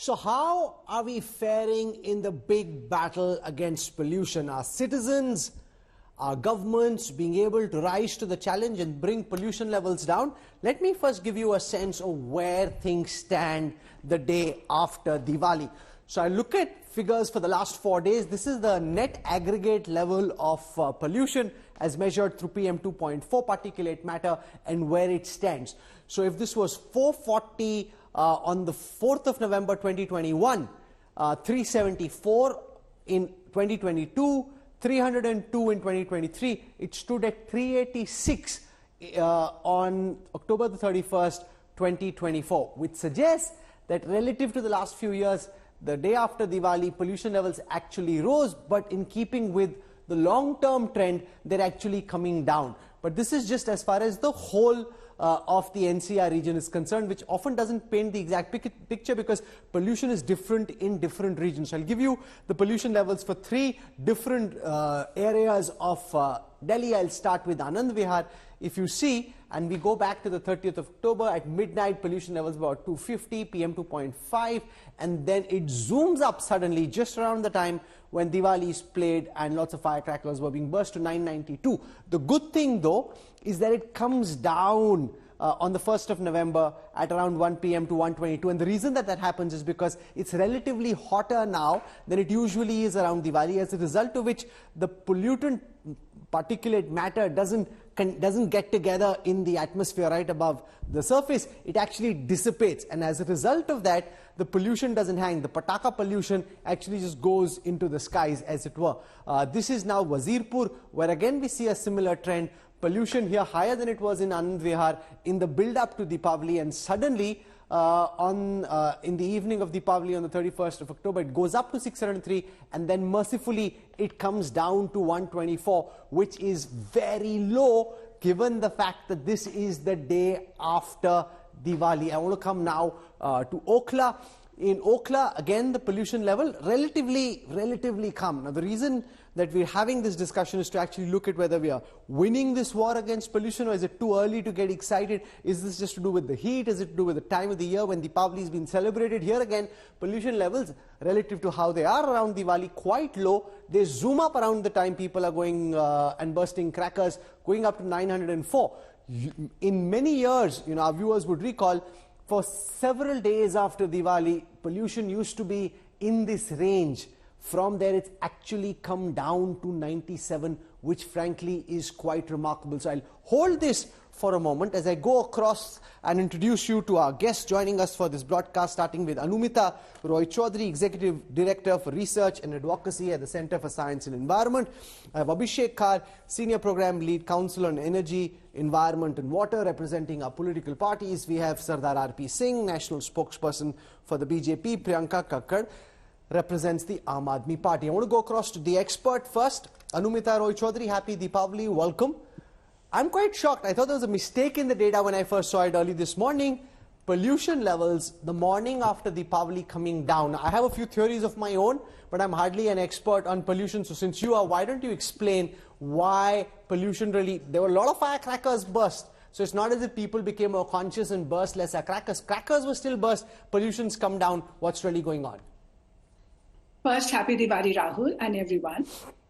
So how are we faring in the big battle against pollution? Are citizens, our governments being able to rise to the challenge and bring pollution levels down? Let me first give you a sense of where things stand the day after Diwali. So I look at figures for the last 4 days. This is the net aggregate level of pollution as measured through PM2.4 particulate matter and where it stands. So if this was 440 on the 4th of November 2021, 374 in 2022, 302 in 2023, it stood at 386 on October the 31st, 2024, which suggests that relative to the last few years, the day after Diwali, pollution levels actually rose, but in keeping with the long-term trend, they're actually coming down. But this is just as far as the whole of the NCR region is concerned, which often doesn't paint the exact picture because pollution is different in different regions. So I'll give you the pollution levels for three different areas of Delhi. I'll start with Anand Vihar. If you see, and we go back to the 30th of October, at midnight pollution levels about 250, PM2.5, and then it zooms up suddenly just around the time when Diwali is played and lots of firecrackers were being burst to 992. The good thing though is that it comes down on the 1st of November at around 1 p.m. to 122, and the reason that happens is because it's relatively hotter now than it usually is around Diwali, as a result of which the pollutant particulate matter doesn't get together in the atmosphere right above the surface. It actually dissipates, and as a result of that, the pollution doesn't hang. The pataka pollution actually just goes into the skies, as it were. This is now Wazirpur, where again we see a similar trend. Pollution here higher than it was in Anand Vihar in the build-up to Deepavali, and suddenly in the evening of Deepavali on the 31st of October, it goes up to 603, and then mercifully it comes down to 124, which is very low given the fact that this is the day after Diwali. I want to come now to Okhla. In Okhla, again, the pollution level relatively calm. Now, the reason that we're having this discussion is to actually look at whether we are winning this war against pollution, or is it too early to get excited? Is this just to do with the heat? Is it to do with the time of the year when Deepavali is being celebrated? Here again, pollution levels relative to how they are around Diwali quite low. They zoom up around the time people are going and bursting crackers, going up to 904. In many years, our viewers would recall, for several days after Diwali, pollution used to be in this range. From there, it's actually come down to 97, which frankly is quite remarkable. So I'll hold this for a moment as I go across and introduce you to our guests joining us for this broadcast, starting with Anumita Roychowdhury, Executive Director for Research and Advocacy at the Center for Science and Environment. I have Abhishek Kar, Senior Program Lead, Council on Energy, Environment and Water, representing our political parties. We have Sardar R.P. Singh, National Spokesperson for the BJP. Priyanka Kakkad represents the Aam Aadmi Party. I want to go across to the expert first. Anumita Roychowdhury, happy Deepavali, welcome. I'm quite shocked. I thought there was a mistake in the data when I first saw it early this morning. Pollution levels the morning after Deepavali coming down. I have a few theories of my own, but I'm hardly an expert on pollution. So since you are, why don't you explain why pollution really... There were a lot of firecrackers burst. So it's not as if people became more conscious and burst lesser crackers. Crackers were still burst. Pollution's come down. What's really going on? First, happy Diwali, Rahul, and everyone.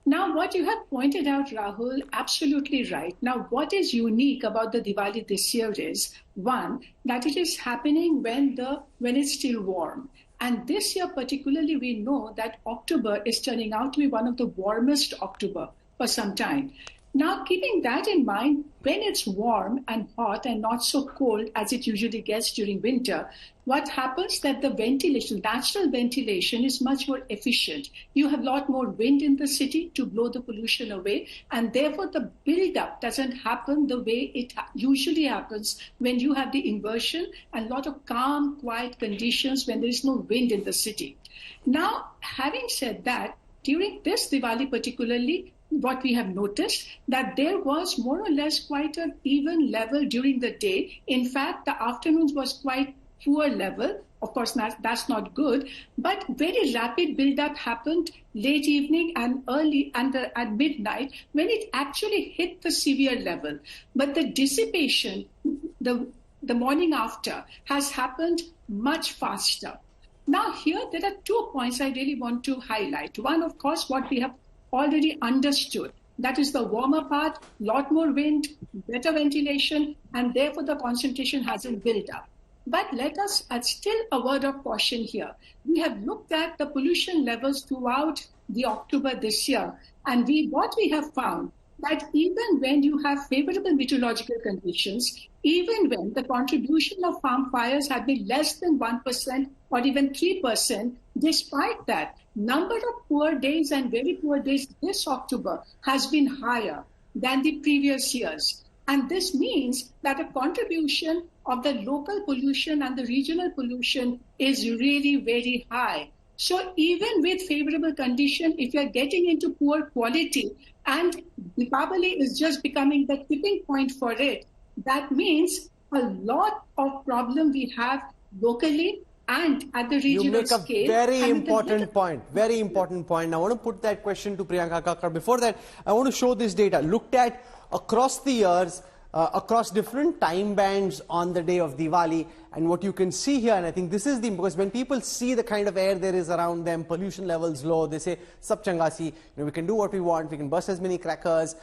Now, what you have pointed out, Rahul, absolutely right. Now, what is unique about the Diwali this year is, one, that it is happening when it's still warm. And this year particularly, we know that October is turning out to be one of the warmest October for some time. Now, keeping that in mind, when it's warm and hot and not so cold as it usually gets during winter, what happens that the ventilation, natural ventilation, is much more efficient. You have a lot more wind in the city to blow the pollution away, and therefore the build-up doesn't happen the way it usually happens when you have the inversion and a lot of calm, quiet conditions when there is no wind in the city. Now, having said that, during this Diwali particularly, what we have noticed that there was more or less quite an even level during the day. In fact, the afternoons was quite poor level. Of course, that's not good, but very rapid build-up happened late evening and early and at midnight when it actually hit the severe level. But the dissipation, the morning after, has happened much faster. Now, here there are 2 points I really want to highlight. One, of course, what we have already understood. That is the warmer part, lot more wind, better ventilation, and therefore the concentration hasn't built up. But let us still a word of caution here. We have looked at the pollution levels throughout the October this year, and what we have found that even when you have favorable meteorological conditions, even when the contribution of farm fires have been less than 1% or even 3%, despite that, number of poor days and very poor days this October has been higher than the previous years. And this means that the contribution of the local pollution and the regional pollution is really very high. So even with favorable condition, if you're getting into poor quality and Diwali is just becoming the tipping point for it, that means a lot of problem we have locally and at the regional scale. You make a very important point. Very important point. I want to put that question to Priyanka Kakkar. Before that, I want to show this data. Looked at across the years, across different time bands on the day of Diwali, and what you can see here, and I think this is because when people see the kind of air there is around them, pollution levels low, they say, "Sab changasi, we can do what we want, we can burst as many crackers,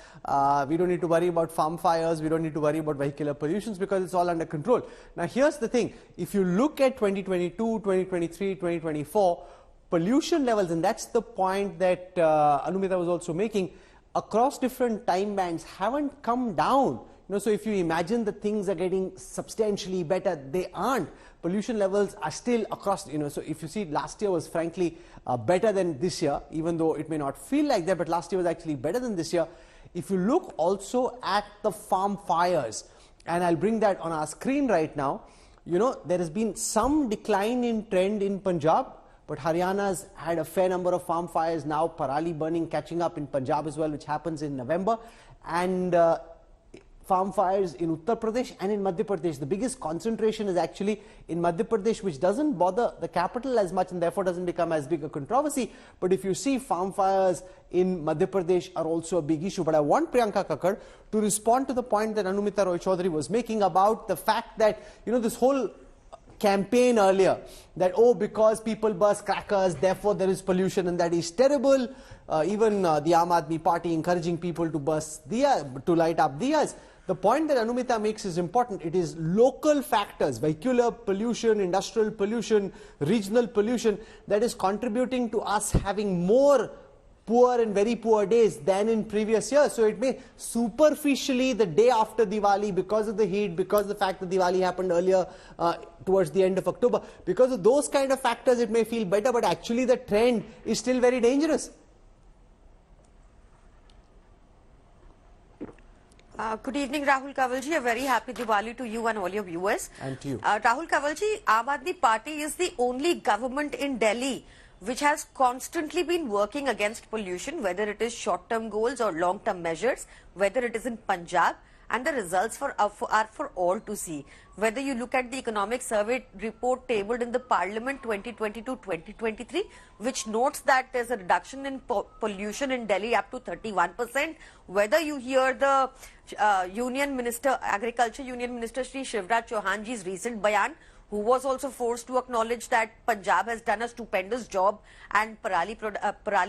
we don't need to worry about farm fires, we don't need to worry about vehicular pollutions because it's all under control." Now here's the thing, if you look at 2022, 2023, 2024, pollution levels, and that's the point that Anumita was also making, across different time bands haven't come down. So if you imagine that things are getting substantially better, they aren't. Pollution levels are still across, so if you see last year was frankly better than this year, even though it may not feel like that, but last year was actually better than this year. If you look also at the farm fires, and I'll bring that on our screen right now, there has been some decline in trend in Punjab, but Haryana's had a fair number of farm fires now, parali burning catching up in Punjab as well, which happens in November, and farm fires in Uttar Pradesh and in Madhya Pradesh. The biggest concentration is actually in Madhya Pradesh, which doesn't bother the capital as much and therefore doesn't become as big a controversy. But if you see, farm fires in Madhya Pradesh are also a big issue. But I want Priyanka Kakkar to respond to the point that Anumita Roychowdhury was making about the fact that, this whole campaign earlier that, because people burst crackers, therefore there is pollution, and that is terrible. Even the Aam Aadmi Party encouraging people to to light up diyas. The point that Anumita makes is important. It is local factors, vehicular pollution, industrial pollution, regional pollution, that is contributing to us having more poor and very poor days than in previous years. So it may superficially, the day after Diwali, because of the heat, because of the fact that Diwali happened earlier towards the end of October, because of those kind of factors it may feel better, but actually the trend is still very dangerous. Good evening, Rahul Kanwalji. A very happy Diwali to you and all your viewers. And to you. Rahul Kanwalji, Aam Aadmi Party is the only government in Delhi which has constantly been working against pollution, whether it is short-term goals or long-term measures, whether it is in Punjab, and the results are for all to see. Whether you look at the economic survey report tabled in the Parliament 2022-2023, which notes that there's a reduction in pollution in Delhi up to 31%, whether you hear the Union Minister, Agriculture Union Minister Shri Shivraj Chauhanji's recent bayan, who was also forced to acknowledge that Punjab has done a stupendous job and parali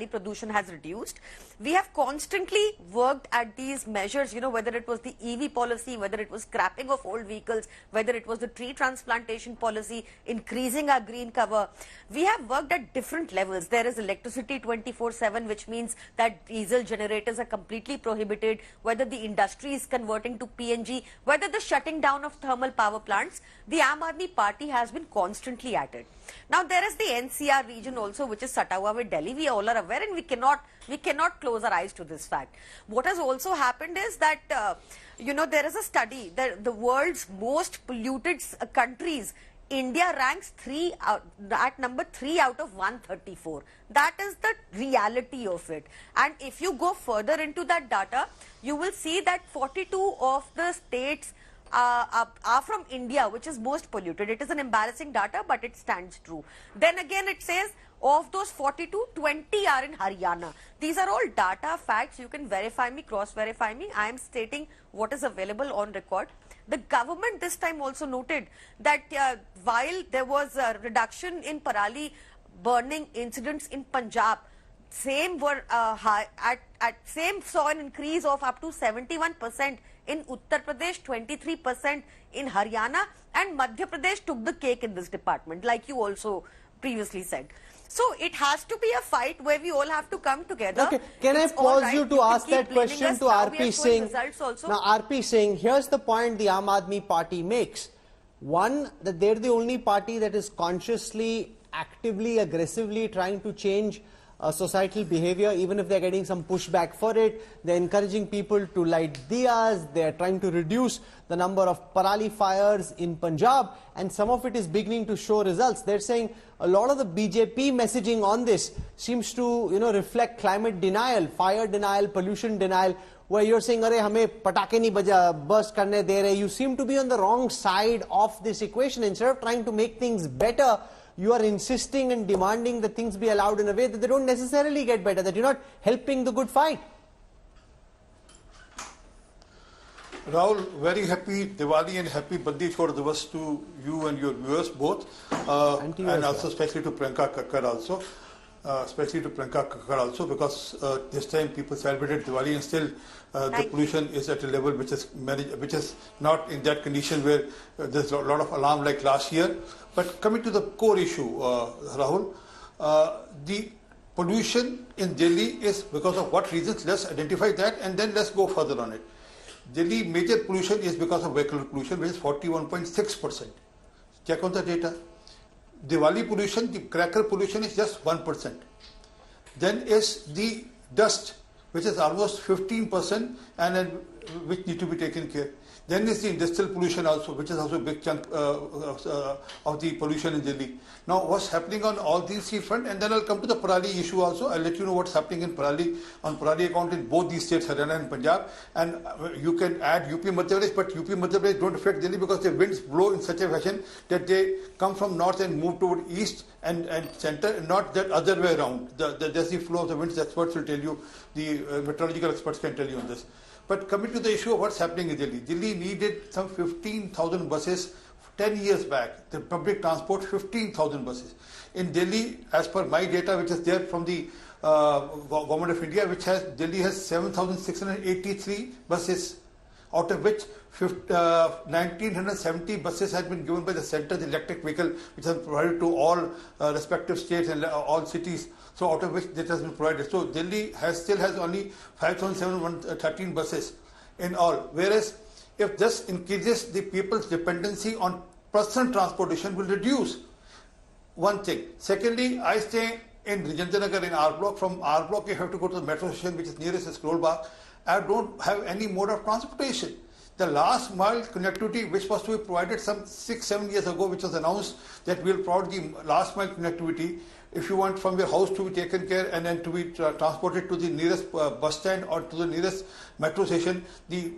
production has reduced. We have constantly worked at these measures, whether it was the EV policy, whether it was scrapping of old vehicles, whether it was the tree transplantation policy, increasing our green cover. We have worked at different levels. There is electricity 24/7, which means that diesel generators are completely prohibited, whether the industry is converting to PNG, whether the shutting down of thermal power plants. The Aam Aadmi Party has been constantly at it. Now there is the NCR region also, which is Satawa with Delhi. We all are aware, and we cannot close our eyes to this fact. What has also happened is that there is a study that the world's most polluted countries, India ranks at number 3 out of 134. That is the reality of it. And if you go further into that data, you will see that 42 of the states are from India, which is most polluted. It is an embarrassing data, but it stands true. Then again, it says of those 42, 20 are in Haryana. These are all data, facts. You can verify me, cross-verify me. I am stating what is available on record. The government this time also noted that while there was a reduction in Parali burning incidents in Punjab, same were same saw an increase of up to 71% in Uttar Pradesh, 23% in Haryana, and Madhya Pradesh took the cake in this department, like you also previously said. So it has to be a fight where we all have to come together. Okay, can I pause you to ask that question to RP Singh? Now, RP Singh, here's the point the Aam Aadmi Party makes. One, that they're the only party that is consciously, actively, aggressively trying to change societal behavior, even if they're getting some pushback for it. They're encouraging people to light diyas, they're trying to reduce the number of parali fires in Punjab, and some of it is beginning to show results. They're saying a lot of the BJP messaging on this seems to, reflect climate denial, fire denial, pollution denial, where you're saying, "Arey, hame patake nahi burst karne de rahe." You seem to be on the wrong side of this equation. Instead of trying to make things better, you are insisting and demanding that things be allowed in a way that they don't necessarily get better, that you're not helping the good fight. Rahul, very happy Diwali and happy Bandi Chhod Divas to you and your viewers both, and also especially to Priyanka Kakkar also, because this time people celebrated Diwali and still the pollution is at a level which is not in that condition where there's a lot of alarm like last year. But coming to the core issue, Rahul, the pollution in Delhi is because of what reasons? Let's identify that and then let's go further on it. Delhi major pollution is because of vehicular pollution, which is 41.6%. Check on the data. Diwali pollution, the cracker pollution is just 1%. Then is the dust, which is almost 15% and which need to be taken care. Then is the industrial pollution also, which is also a big chunk of the pollution in Delhi. Now, what's happening on all these three fronts, and then I'll come to the Parali issue also. I'll let you know what's happening in Parali, on Parali account in both these states, Haryana and Punjab. And you can add UP Madhya Pradesh, but UP Madhya Pradesh don't affect Delhi because the winds blow in such a fashion that they come from north and move toward east and center, and not that other way around. That's the flow of the winds. Experts will tell you, the meteorological experts can tell you on this. But coming to the issue of what's happening in Delhi, Delhi needed some 15,000 buses 10 years back. The public transport, 15,000 buses. In Delhi, as per my data, which is there from the Government of India, Delhi has 7,683 buses, out of which 1,970 buses have been given by the center, the electric vehicle, which has been provided to all respective states and all cities. So out of which that has been provided. So Delhi still has only 5,713 buses in all. Whereas if this increases, the people's dependency on personal transportation will reduce. One thing. Secondly, I stay in Rajendranagar in R block. From R block, you have to go to the metro station, which is nearest to Scrollbag. I don't have any mode of transportation. The last mile connectivity, which was to be provided some 6-7 years ago, which was announced that we will provide the last mile connectivity. If you want from your house to be taken care and then to be transported to the nearest bus stand or to the nearest metro station, the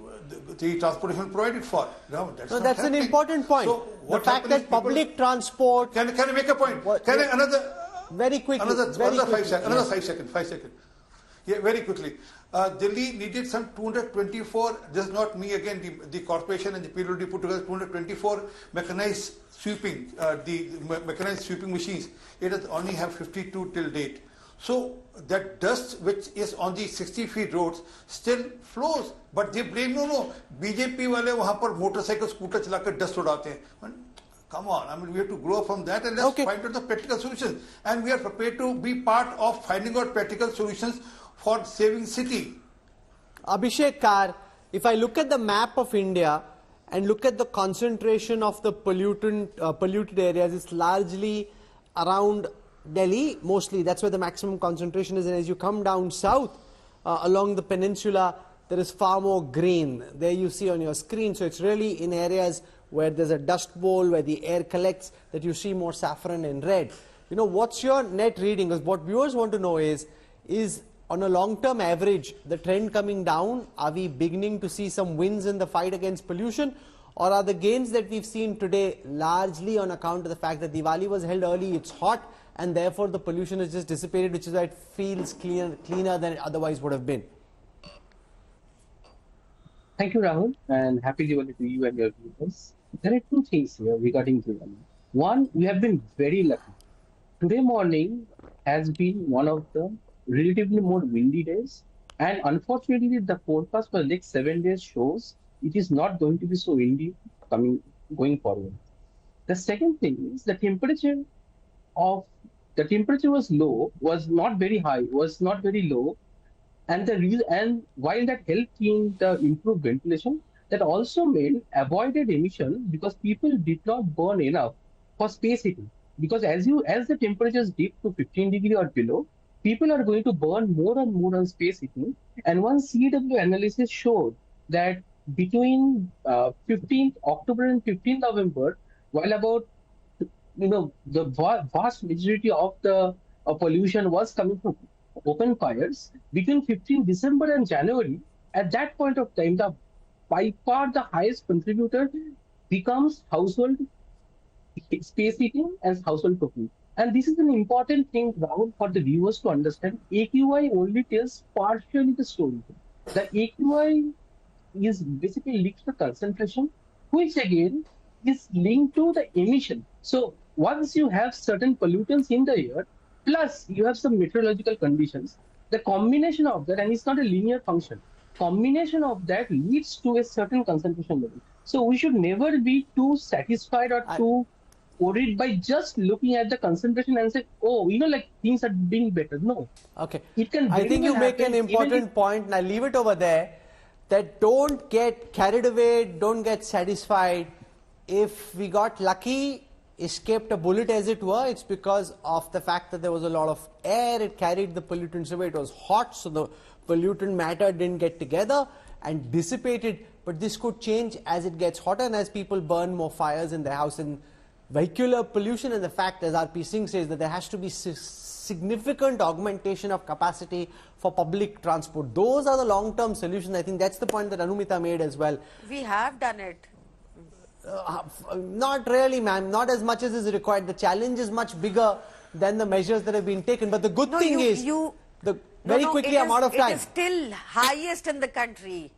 transportation provided for. No, that's an important point. So the fact that public transport... Can I make a point? Very quickly. Another 5 seconds. Yeah, very quickly. Delhi needed some 224, this is not me again, the corporation and the PWD put together 224 mechanized sweeping, mechanized sweeping machines. It has only have 52 till date. So that dust which is on the 60 feet roads still flows. But they blame, BJP wale wahan par motorcycle, scooter chalakar dust udate hain. Come on, I mean, we have to grow from that and let's find out the practical solutions. And we are prepared to be part of finding out practical solutions for saving city. Abhishek Kar, if I look at the map of India and look at the concentration of the polluted areas, it's largely around Delhi, mostly. That's where the maximum concentration is. And as you come down south along the peninsula, there is far more green. There you see on your screen. So it's really in areas where there's a dust bowl, where the air collects, that you see more saffron and red. What's your net reading? Because what viewers want to know is on a long-term average, the trend coming down? Are we beginning to see some wins in the fight against pollution? Or are the gains that we've seen today largely on account of the fact that Diwali was held early, it's hot, and therefore the pollution is just dissipated, which is why it feels cleaner than it otherwise would have been? Thank you, Rahul, and happy Diwali to you and your viewers. There are two things here regarding Diwali. One, we have been very lucky. Today morning has been one of the relatively more windy days, and unfortunately, the forecast for the next 7 days shows it is not going to be so windy coming going forward. The second thing is of the temperature was low, was not very high, was not very low, and the reason, and while that helped in the improved ventilation, that also made avoided emission because people did not burn enough for space heating. Because as the temperatures dip to 15 degree or below, people are going to burn more and more on space heating. And one CW analysis showed that between 15th October and 15th November, while about the vast majority of the pollution was coming from open fires between 15 December and January. At that point of time, the by far the highest contributor becomes household space heating and household cooking. And this is an important thing, Rahul, for the viewers to understand. AQI only tells partially the story. The AQI is basically linked to the concentration, which again is linked to the emission. So once you have certain pollutants in the air, plus you have some meteorological conditions, the combination of that, and it's not a linear function, combination of that leads to a certain concentration level. So we should never be too satisfied or too worried by just looking at the concentration and say, oh, like things are being better. No. Okay. It can I think you make an important point, and I leave it over there, that don't get carried away, don't get satisfied. If we got lucky, escaped a bullet as it were, it's because of the fact that there was a lot of air, it carried the pollutants away, it was hot, so the pollutant matter didn't get together and dissipated. But this could change as it gets hotter and as people burn more fires in their house. And vehicular pollution, and the fact, as R.P. Singh says, that there has to be significant augmentation of capacity for public transport. Those are the long-term solutions. I think that's the point that Anumita made as well. We have done it. Not really, ma'am. Not as much as is required. The challenge is much bigger than the measures that have been taken. But the good thing is, very quickly, I'm out of time. It is still highest in the country.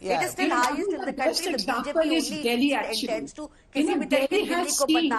Yeah. It is still highest in the country. The example is Delhi, actually. Delhi has seen,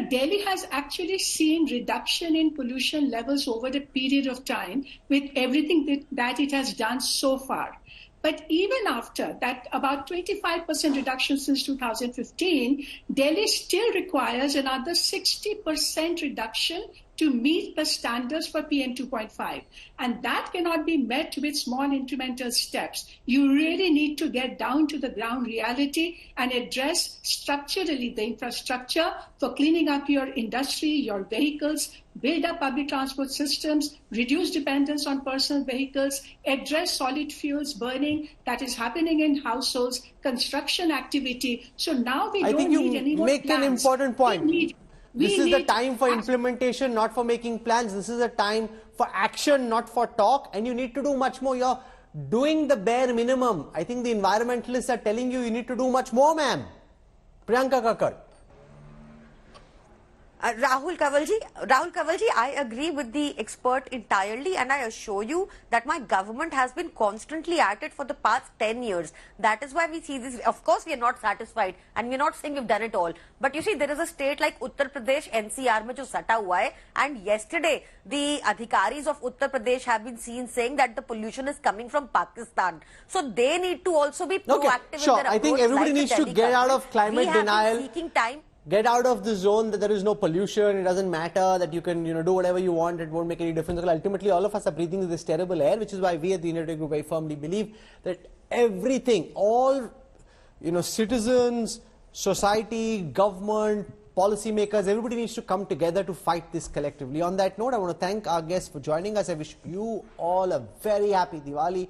Delhi has actually seen reduction in pollution levels over a period of time with everything that it has done so far. But even after that, about 25% reduction since 2015, Delhi still requires another 60% reduction to meet the standards for PM 2.5. And that cannot be met with small incremental steps. You really need to get down to the ground reality and address structurally the infrastructure for cleaning up your industry, your vehicles, build up public transport systems, reduce dependence on personal vehicles, address solid fuels burning that is happening in households, construction activity. So now we don't need any more plans. Make an important point. This is the time for implementation, not for making plans. This is a time for action, not for talk. And you need to do much more. You're doing the bare minimum. I think the environmentalists are telling you need to do much more, ma'am. Priyanka Kakkar. Rahul Kanwalji, I agree with the expert entirely, and I assure you that my government has been constantly at it for the past 10 years. That is why we see this. Of course, we are not satisfied, and we are not saying we've done it all. But you see, there is a state like Uttar Pradesh, NCR, mein jo sata hua hai, and yesterday, the adhikaris of Uttar Pradesh have been seen saying that the pollution is coming from Pakistan. So they need to also be proactive in their approach. I think everybody needs to get out of climate denial. We have been seeking time. Get out of the zone that there is no pollution, it doesn't matter, that you can do whatever you want, it won't make any difference. Because ultimately, all of us are breathing this terrible air, which is why we at the United Group very firmly believe that everything, all citizens, society, government, policymakers, everybody needs to come together to fight this collectively. On that note, I want to thank our guests for joining us. I wish you all a very happy Diwali.